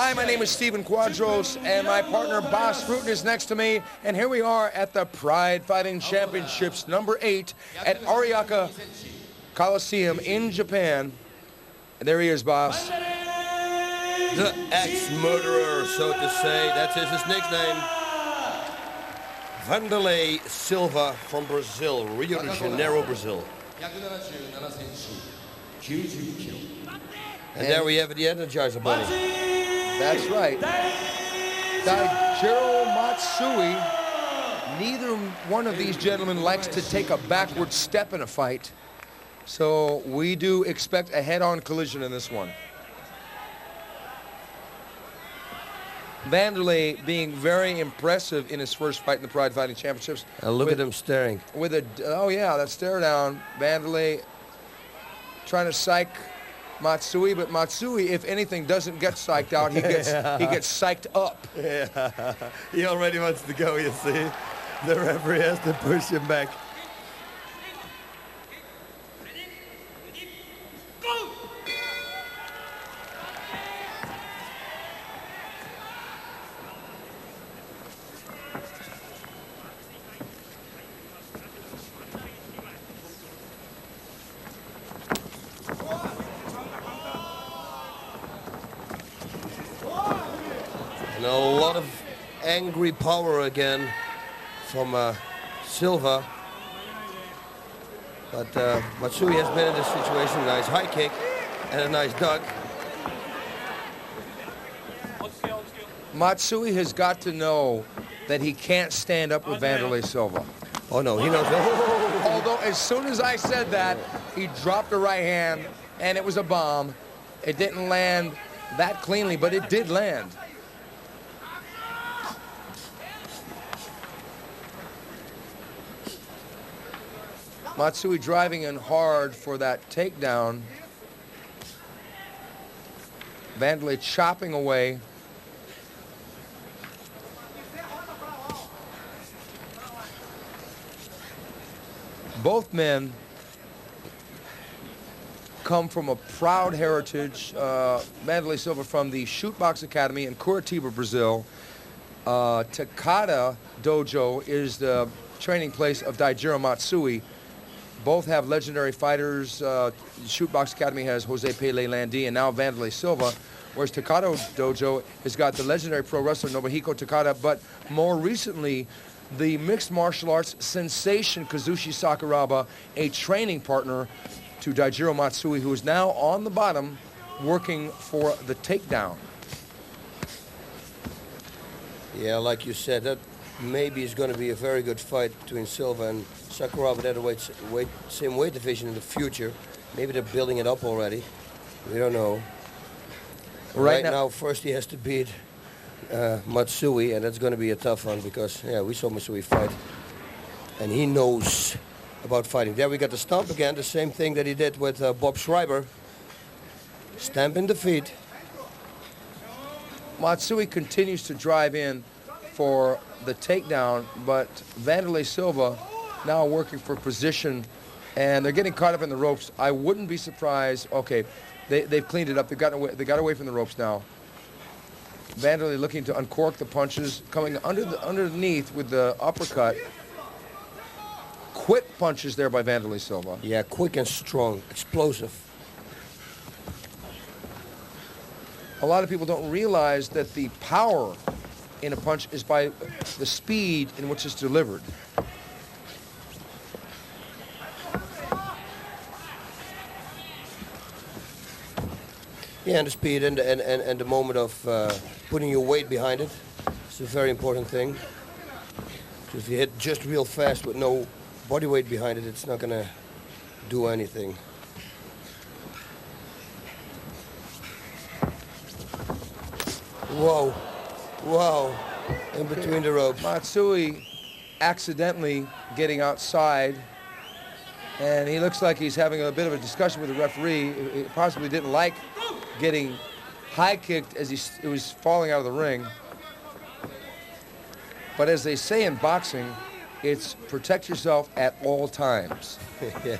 Hi, my name is Steven Quadros, and my partner Bas Fruiten is next to me. And here we are at the Pride Fighting Championships number 8 at Ariake Coliseum in Japan. And there he is, Bas. The ex-murderer, so to say. That's his nickname. Wanderlei Silva from Brazil, Rio de Janeiro, Brazil. And there we have the Energizer Bunny. That's right. Daijiro Matsui. Neither one of these gentlemen likes to take a backward step in a fight. So we do expect a head-on collision in this one. Wanderlei being very impressive in his first fight in the Pride Fighting Championships. Look at him staring. With a, oh yeah, that stare down. Wanderlei trying to psych Matsui, but Matsui, if anything, doesn't get psyched out. He gets psyched up. Yeah, he already wants to go, you see. The referee has to push him back. And a lot of angry power again from Silva. But Matsui has been in this situation. A nice high kick and a nice duck. Matsui has got to know that he can't stand up with Wanderlei Silva. Oh no, he knows. Oh. Although as soon as I said that, he dropped the right hand, and it was a bomb. It didn't land that cleanly, but it did land. Matsui driving in hard for that takedown. Wanderlei chopping away. Both men come from a proud heritage. Wanderlei Silva from the Shootbox Academy in Curitiba, Brazil. Takada Dojo is the training place of Daijiro Matsui. Both have legendary fighters. Shootbox Academy has Jose Pele Landi and now Wanderlei Silva, whereas Takada Dojo has got the legendary pro wrestler Nobuhiko Takada, but more recently, the mixed martial arts sensation Kazushi Sakuraba, a training partner to Daijiro Matsui, who is now on the bottom working for the takedown. Yeah, like you said, that maybe is going to be a very good fight between Silva and Sakuraba at the same weight division in the future. Maybe they're building it up already. We don't know. Right now, first he has to beat Matsui, and that's going to be a tough one because, yeah, we saw Matsui fight, and he knows about fighting. There we got the stomp again, the same thing that he did with Bob Schreiber. Stamping the feet. Matsui continues to drive in for the takedown, but Wanderlei Silva now working for position, and they're getting caught up in the ropes. I wouldn't be surprised. Okay, they've cleaned it up. They got away from the ropes now. Wanderlei looking to uncork the punches, coming underneath with the uppercut. Quick punches there by Wanderlei Silva. Yeah, quick and strong, explosive. A lot of people don't realize that the power in a punch is by the speed in which it's delivered. Yeah, and the speed and the moment of putting your weight behind it is a very important thing. So if you hit just real fast with no body weight behind it, it's not going to do anything. Whoa, wow, in between the ropes. Matsui accidentally getting outside, and he looks like he's having a bit of a discussion with the referee. He possibly didn't like getting high kicked as he was falling out of the ring. But as they say in boxing, it's protect yourself at all times. Yeah.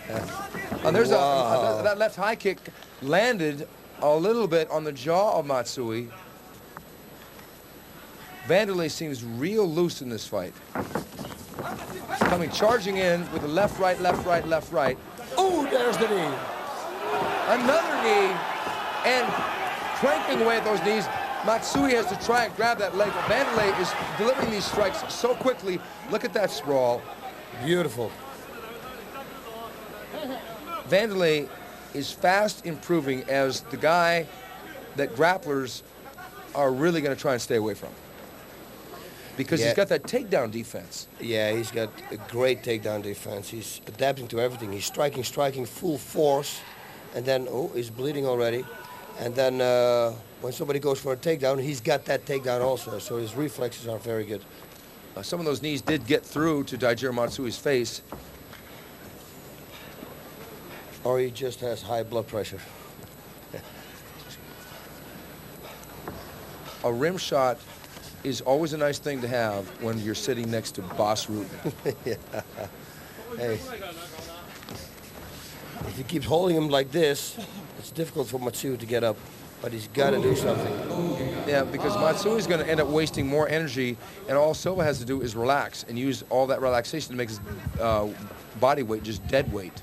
There's that left high kick landed a little bit on the jaw of Matsui. Wanderlei seems real loose in this fight. Coming charging in with a left, right, left, right, left, right. Oh, there's the knee. Another knee, and cranking away at those knees. Matsui has to try and grab that leg. Wanderlei is delivering these strikes so quickly. Look at that sprawl. Beautiful. Wanderlei is fast improving as the guy that grapplers are really going to try and stay away from. Because he's got that takedown defense. Yeah, he's got a great takedown defense. He's adapting to everything. He's striking full force, and then, oh, he's bleeding already. And then when somebody goes for a takedown, he's got that takedown also. So his reflexes are very good. Some of those knees did get through to Daijiro Matsui's face. Or he just has high blood pressure. A rim shot is always a nice thing to have when you're sitting next to Boss Rutten. Yeah. Hey. If he keeps holding him like this, it's difficult for Matsui to get up. But he's got to do something. Yeah, because Matsui's going to end up wasting more energy, and all Silva has to do is relax and use all that relaxation to make his body weight just dead weight.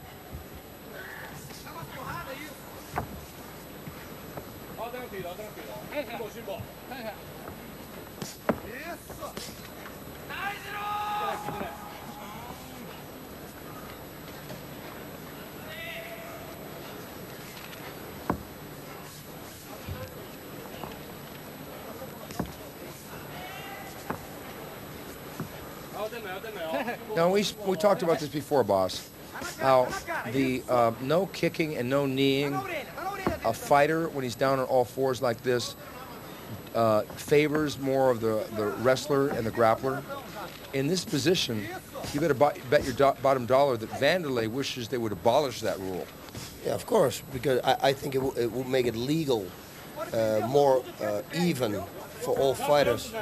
Now, we talked about this before, boss, how the no kicking and no kneeing, a fighter, when he's down on all fours like this, favors more of the wrestler and the grappler. In this position, you better bet your bottom dollar that Wanderlei wishes they would abolish that rule. Yeah, of course, because I think it will make it legal, more even for all fighters.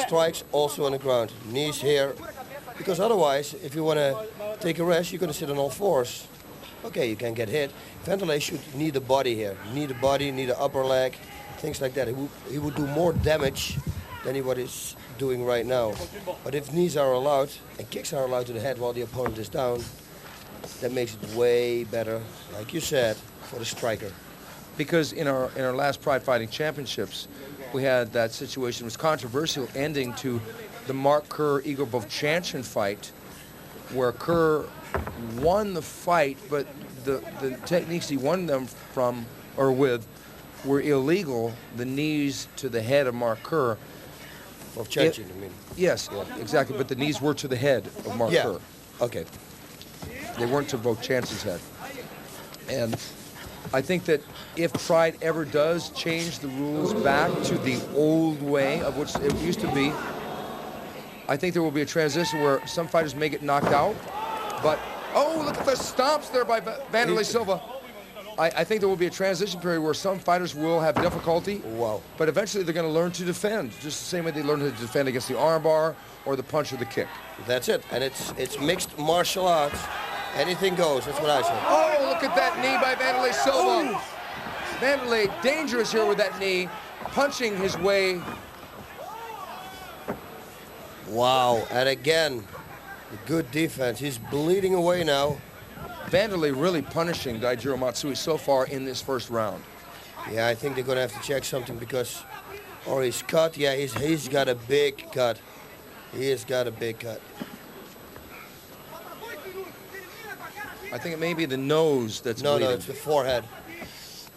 Strikes also on the ground, knees here. Because otherwise, if you want to take a rest, you're going to sit on all fours. Okay, you can get hit. Wanderlei should need a body here. Need a body, need an upper leg, things like that. He would do more damage than he what is doing right now. But if knees are allowed and kicks are allowed to the head while the opponent is down, that makes it way better, like you said, for the striker. Because in our last Pride Fighting Championships, we had that situation. It was controversial ending to the Mark Kerr-Igor Vovchanchyn fight, where Kerr won the fight, but the techniques he won them from or with were illegal. The knees to the head of Mark Kerr. Vovchanchyn, I mean. Yes, exactly. But the knees were to the head of Mark Kerr. Okay. They weren't to Vovchanchyn's head. And I think that if Pride ever does change the rules back to the old way of which it used to be, I think there will be a transition where some fighters may get knocked out, but, oh, look at the stomps there by Wanderlei Silva. I think there will be a transition period where some fighters will have difficulty, wow, but eventually they're going to learn to defend, just the same way they learn to defend against the armbar or the punch or the kick. That's it, and it's mixed martial arts. Anything goes, that's what I say. Oh, look at that knee by Wanderlei Silva. Oh. Wanderlei dangerous here with that knee, punching his way. Wow, and again, good defense. He's bleeding away now. Wanderlei really punishing Daijiro Matsui so far in this first round. Yeah, I think they're going to have to check something because, or he's cut. Yeah, he's got a big cut. He has got a big cut. I think it may be the nose that's bleeding. No, it's the forehead.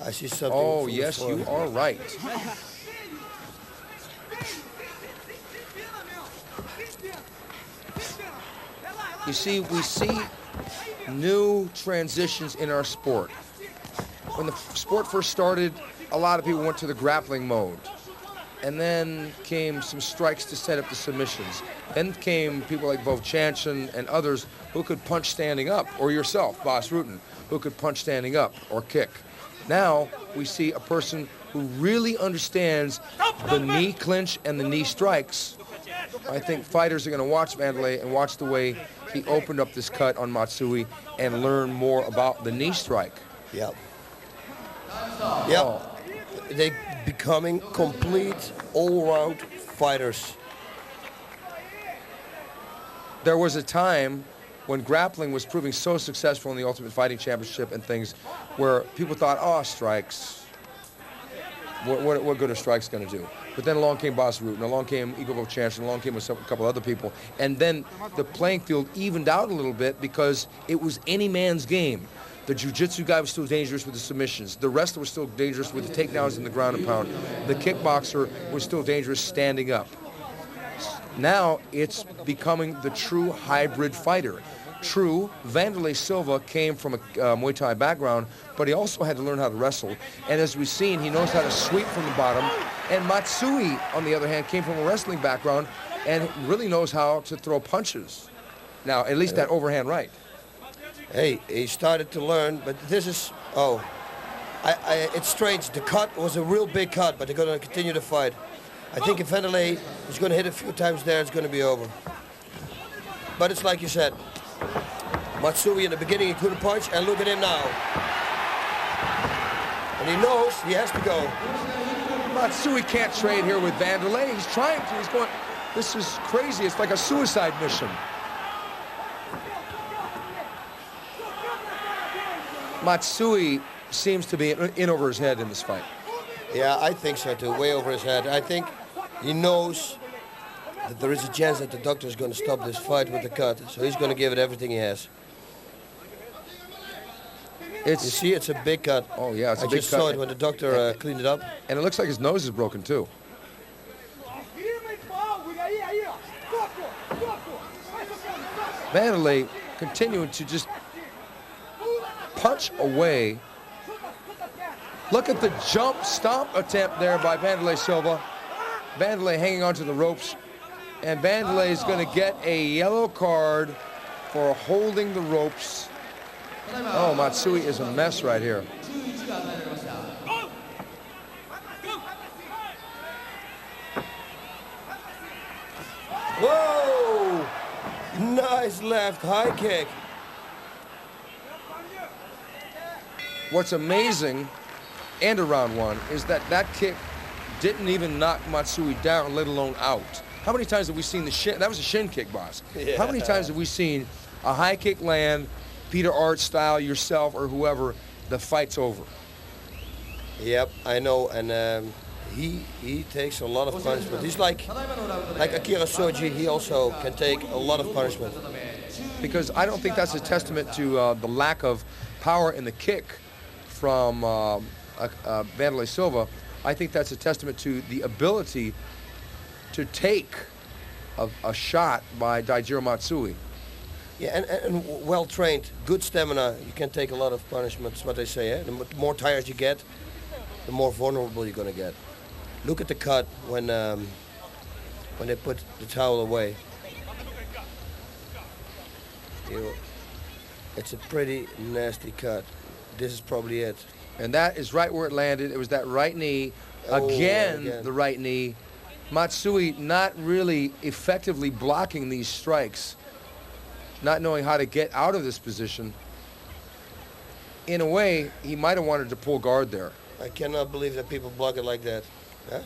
I see something. Oh, yes, you are right. You see, we see new transitions in our sport. When the sport first started, a lot of people went to the grappling mode. And then came some strikes to set up the submissions. Then came people like Vovchanchyn and others who could punch standing up, or yourself, Boss Rutten, who could punch standing up or kick. Now we see a person who really understands the knee clinch and the knee strikes. I think fighters are going to watch Wanderlei and watch the way he opened up this cut on Matsui and learn more about the knee strike. Yep. Yep. They're becoming complete all-round fighters. There was a time when grappling was proving so successful in the Ultimate Fighting Championship and things where people thought, oh, strikes. What good are strikes going to do? But then along came Boss Root, and along came Igor Vovchansk, and along came a couple other people. And then the playing field evened out a little bit because it was any man's game. The jiu-jitsu guy was still dangerous with the submissions. The wrestler was still dangerous with the takedowns in the ground and pound. The kickboxer was still dangerous standing up. Now it's becoming the true hybrid fighter. True, Wanderlei Silva came from a Muay Thai background, but he also had to learn how to wrestle. And as we've seen, he knows how to sweep from the bottom. And Matsui, on the other hand, came from a wrestling background and really knows how to throw punches. Now, at least that overhand right. Hey, he started to learn, but this is, it's strange. The cut was a real big cut, but they're going to continue to fight. I think if Wanderlei is going to hit a few times there, it's going to be over. But it's like you said, Matsui in the beginning he couldn't punch, and look at him now. And he knows he has to go. Matsui can't trade here with Wanderlei. He's trying to. He's going, this is crazy. It's like a suicide mission. Matsui seems to be in over his head in this fight. Yeah, I think so too, way over his head. I think he knows that there is a chance that the doctor is going to stop this fight with the cut, so he's going to give it everything he has. You see, it's a big cut. Oh, yeah, it's a big cut. I just saw it when the doctor cleaned it up. And it looks like his nose is broken, too. Wanderlei continuing to just punch away. Look at the jump stomp attempt there by Wanderlei Silva. Wanderlei hanging onto the ropes. And Wanderlei is going to get a yellow card for holding the ropes. Oh, Matsui is a mess right here. Whoa! Nice left high kick. What's amazing, and a round one, is that that kick didn't even knock Matsui down, let alone out. How many times have we seen the shin? That was a shin kick, boss. Yeah. How many times have we seen a high kick land, Peter Art style, yourself or whoever, the fight's over? Yep, I know, and he takes a lot of punishment. He's like Akira Soji, he also can take a lot of punishment. Because I don't think that's a testament to the lack of power in the kick from Wanderlei Silva. I think that's a testament to the ability to take a shot by Daijiro Matsui. Yeah, and well-trained, good stamina, you can take a lot of punishment, that's what they say. The more tired you get, the more vulnerable you're going to get. Look at the cut when they put the towel away. It's a pretty nasty cut. This is probably it. And that is right where it landed. It was that right knee. Again, the right knee. Matsui not really effectively blocking these strikes, not knowing how to get out of this position. In a way, he might have wanted to pull guard there. I cannot believe that people block it like that. Huh?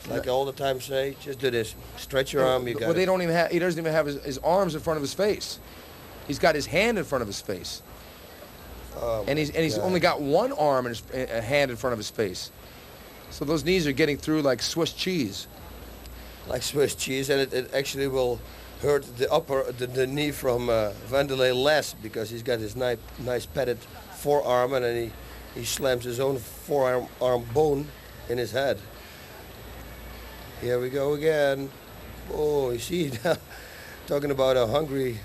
Like I all the time say, just do this. Stretch your arm, you got it. They don't even have, he doesn't even have his arms in front of his face. He's got his hand in front of his face. And he's only got one arm and a hand in front of his face. So those knees are getting through like Swiss cheese. Like Swiss cheese, and it actually will hurt the knee from Wanderlei less because he's got his nice padded forearm, and then he slams his own forearm bone in his head. Here we go again. Oh, you see, talking about a hungry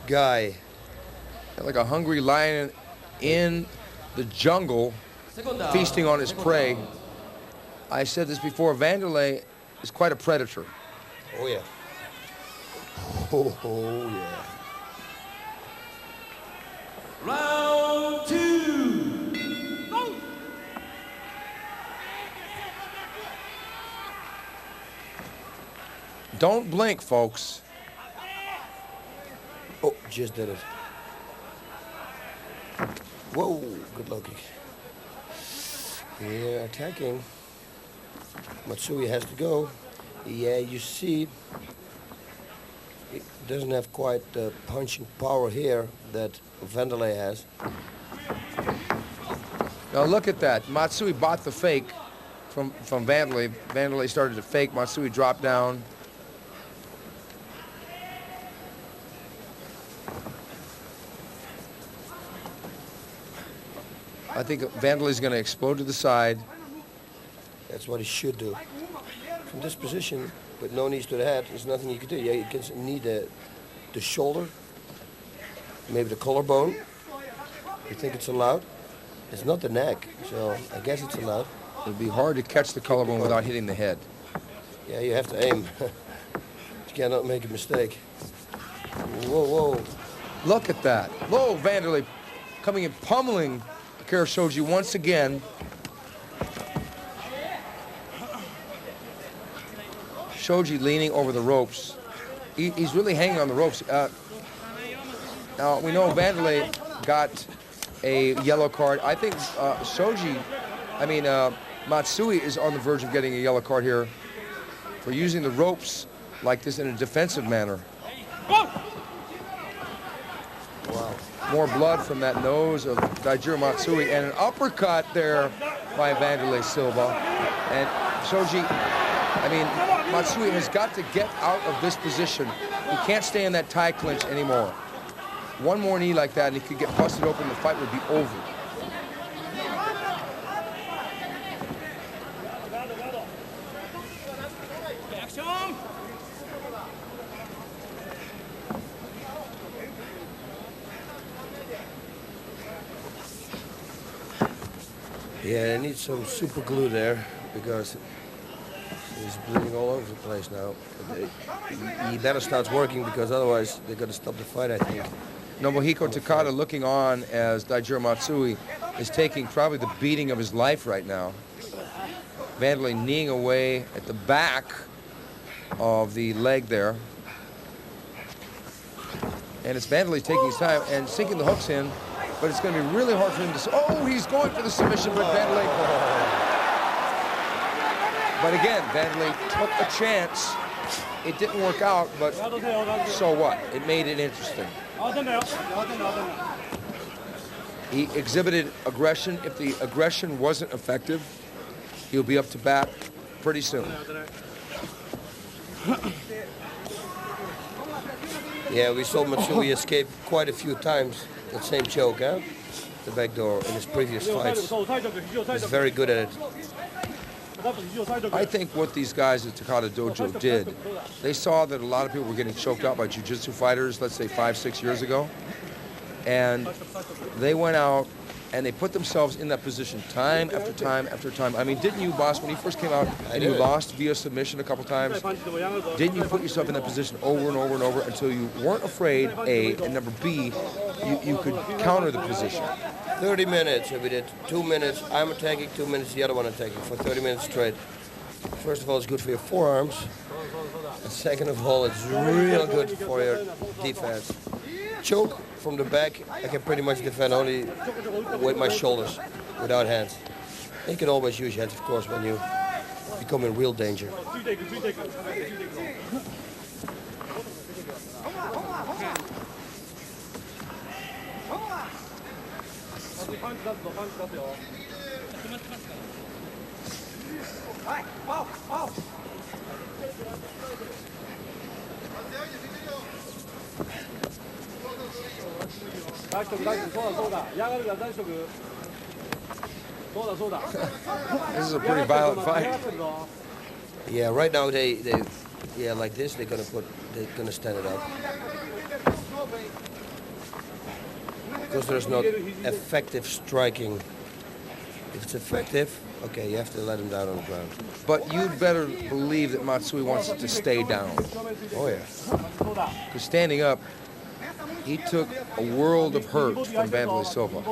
guy. Like a hungry lion in the jungle, feasting on his prey. I said this before, Wanderlei is quite a predator. Oh, yeah. Oh, yeah. Round two. Go. Don't blink, folks. Oh, just did it. Whoa, good looking. Here, attacking. Matsui has to go. Yeah, you see, Doesn't have quite the punching power here that Wanderlei has. Now look at that. Matsui bought the fake from Wanderlei. Wanderlei started to fake. Matsui dropped down. I think Wanderlei's going to explode to the side. That's what he should do. From this position, with no knees to the head, there's nothing you can do. Yeah, you can knee the shoulder, maybe the collarbone. You think it's allowed? It's not the neck, so I guess it's allowed. It'd be hard to catch the collarbone without hitting the head. Yeah, you have to aim. You cannot make a mistake. Whoa, whoa. Look at that. Whoa, Wanderlei coming and pummeling Akira Shoji once again. Shoji leaning over the ropes. He's really hanging on the ropes. Now, we know Wanderlei got a yellow card. I think Matsui is on the verge of getting a yellow card here for using the ropes like this in a defensive manner. Wow. More blood from that nose of Daijiro Matsui, and an uppercut there by Wanderlei Silva. And Matsui has got to get out of this position. He can't stay in that tie clinch anymore. One more knee like that and he could get busted open, the fight would be over. Yeah, I need some super glue there because he's bleeding all over the place now. He better start working because otherwise they're going to stop the fight, I think. Nobuhiko Takada looking on as Daijiro Matsui is taking probably the beating of his life right now. Wanderlei kneeing away at the back of the leg there. And it's Wanderlei taking his time and sinking the hooks in, but it's going to be really hard for him to... Oh, he's going for the submission, but Wanderlei... But again, Wanderlei took a chance. It didn't work out, but so what? It made it interesting. He exhibited aggression. If the aggression wasn't effective, he'll be up to bat pretty soon. Yeah, we saw Matsui escape quite a few times that same choke, huh? The back door in his previous fights. He's very good at it. I think what these guys at Takada Dojo did, they saw that a lot of people were getting choked out by jiu-jitsu fighters, let's say 5-6 years ago. And they went out and they put themselves in that position time after time after time. I mean, didn't you, boss, when you first came out and you lost via submission a couple times, didn't you put yourself in that position over and over and over until you weren't afraid, A, and number B, you could counter the position? 30 minutes, we did 2 minutes. I'm attacking, 2 minutes, the other one attacking for 30 minutes straight. First of all, it's good for your forearms. And second of all, it's real good for your defense. Choke from the back, I can pretty much defend only with my shoulders, without hands. You can always use your hands, of course, when you become in real danger. This is a pretty violent fight. Yeah, right now like this, they're gonna stand it up. Because there's not effective striking. If it's effective, okay, you have to let him down on the ground. But you'd better believe that Matsui wants to stay down. Oh yeah. Because standing up, he took a world of hurt from Wanderlei Silva.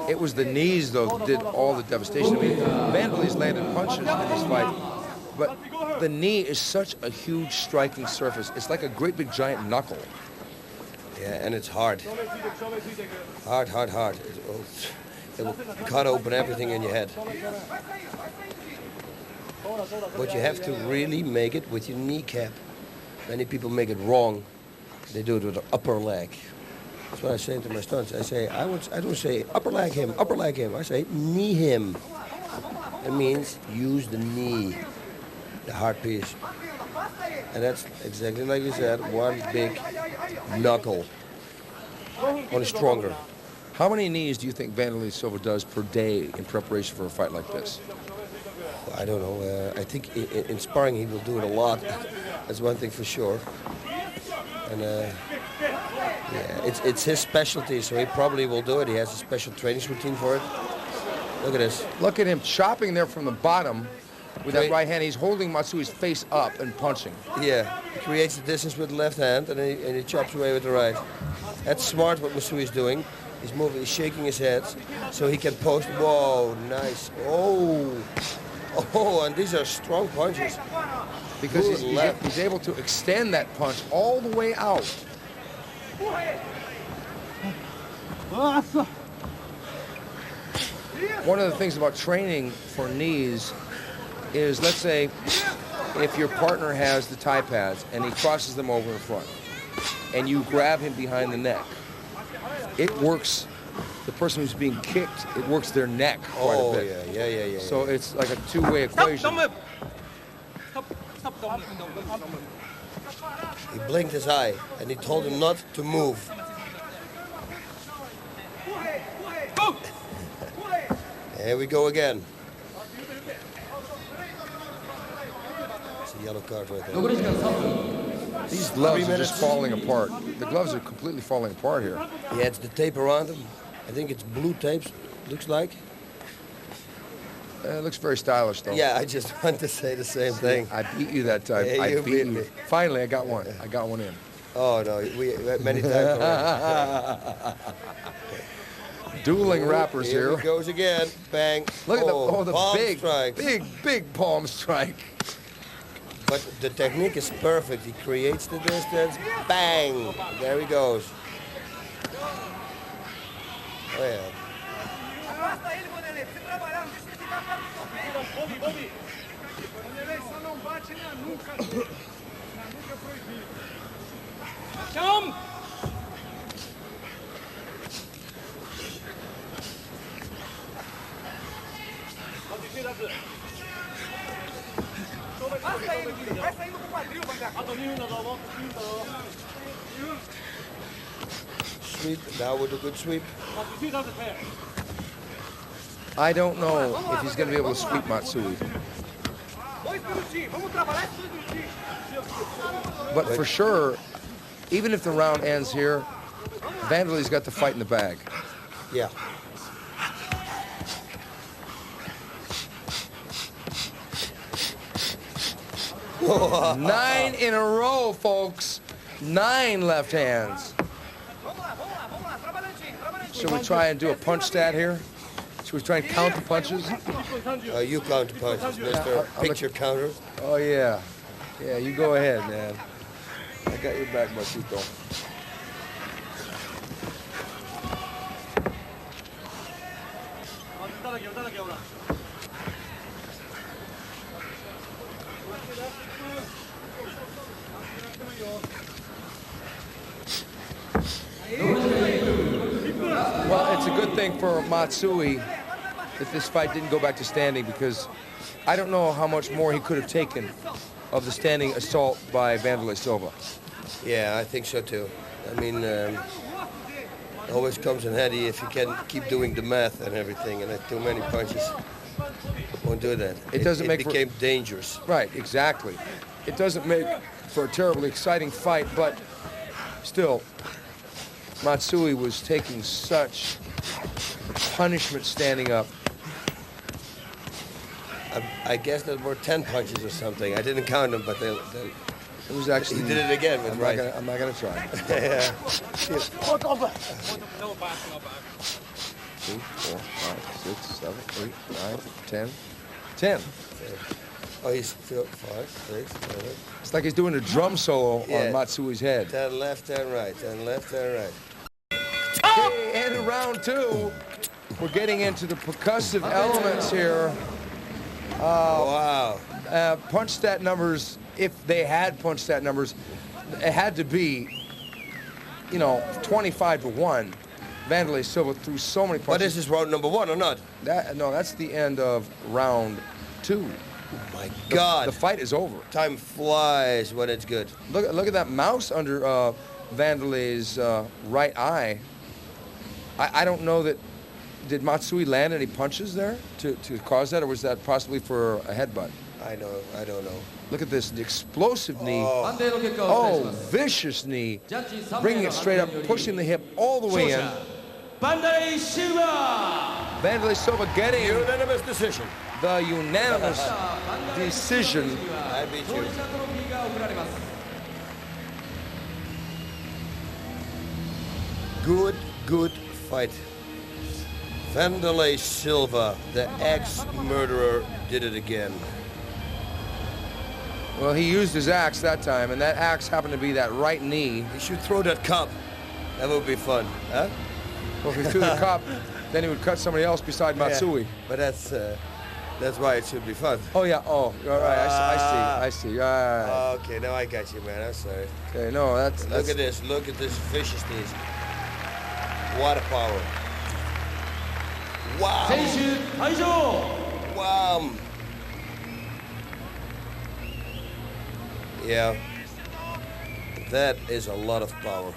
It was the knees, though, that did all the devastation. I mean, Wanderlei's landed punches in this fight, but the knee is such a huge striking surface. It's like a great big giant knuckle. Yeah, and it's hard. Hard, hard, hard. It will cut open everything in your head. But you have to really make it with your kneecap. Many people make it wrong. They do it with the upper leg. That's what I say to my stunts. I say, I don't say upper leg him. I say knee him. That means use the knee, the hard piece. And that's exactly like you said, one big knuckle. Only stronger. How many knees do you think Wanderlei Silva does per day in preparation for a fight like this? I don't know. I think in sparring he will do it a lot. That's one thing for sure. And yeah, it's his specialty, so he probably will do it. He has a special training routine for it. Look at this. Look at him chopping there from the bottom with that right hand. He's holding Matsui's face up and punching. Yeah, he creates the distance with the left hand, and he chops away with the right. That's smart what Matsui is doing. He's moving, he's shaking his head, so he can post. Whoa, nice. Oh, and these are strong punches. Because he's able to extend that punch all the way out. One of the things about training for knees is, let's say, if your partner has the Thai pads and he crosses them over in front, and you grab him behind the neck, it works the person who's being kicked, it works their neck quite a bit. Yeah. So it's like a two-way equation. He blinked his eye, and he told him not to move. Here we go again. It's a yellow card right there. These gloves are just falling apart. The gloves are completely falling apart here. Yeah, it's the tape around them. I think it's blue tapes, looks like. It looks very stylish, though. Yeah, I just want to say the same thing. I beat you that time. Yeah, I you beat beat you. me. Finally, I got one. I got one in. Oh, no, we many times already. Dueling rappers Here here. it goes again. Bang. Look at the palm big, strike. big palm strike. But the technique is perfect. He creates the distance. Bang. There he goes. Oh, yeah. Come! Sweep. Now with a good sweep. I don't know if he's going to be able to sweep Matsui. But for sure, even if the round ends here, Wanderlei's got the fight in the bag. Yeah. Nine in a row, folks. 9 left hands. Should we try and do a punch stat here? Should we try and count the punches? You count the punches, Mr. Picture Counter. Oh, yeah. Yeah, you go ahead, man. I got your back, Masito. Well, it's a good thing for Matsui that this fight didn't go back to standing, because I don't know how much more he could have taken of the standing assault by Wanderlei Silva. Yeah, I think so too. I mean, always comes in handy if you can keep doing the math and everything, and too many punches won't do that. It became dangerous. Right, exactly. It doesn't make for a terribly exciting fight, but still, Matsui was taking such punishment standing up. I guess there were 10 punches or something. I didn't count them, but they It was actually. he did it again with right. I'm not gonna try. Yeah. 2, 4, 5, 6, 7, 8, 9, 10. 10. Oh, he's 5, 6, 7. It's like he's doing a drum solo Yeah. on Matsui's head. 10 left, 10 right, 10 left, 10 right. Okay, and in round 2, we're getting into the percussive elements here. Wow. Punch stat numbers, if they had punch stat numbers, it had to be you know, 25-1. Wanderlei Silva threw so many punches. But is this round number 1 or not? No, that's the end of round 2. Oh my God. The fight is over. Time flies when it's good. Look at that mouse under Wanderlei's right eye. I don't know that. Did Matsui land any punches there to cause that, or was that possibly for a headbutt? I don't know. Lock at this, the explosive knee. 判定の結果をお伝えし Oh, ます vicious knee. ジャッジ3 Bringing 名の it straight 判 up, 定により pushing the hip all the way 勝 in. 者バンダレイ・シルバ Wanderlei Silva getting Unanimous decision. the unanimous decision. I beat 勝 you. 利者トロフィーが贈られます Good fight. Wanderlei Silva, the ex-murderer, did it again. Well, he used his axe that time, and that axe happened to be that right knee. He should throw that cup. That would be fun, huh? Well, if he threw the cup, then he would cut somebody else beside Matsui. Yeah, but that's why it should be fun. Oh, yeah. Oh, all right. I see. All right. Okay, now I got you, man. I'm sorry. Okay, no, that's Look at this. Look at this viciousness. What a power. 選 Wow. 手退場 Wow. Yeah. That is a lot of power.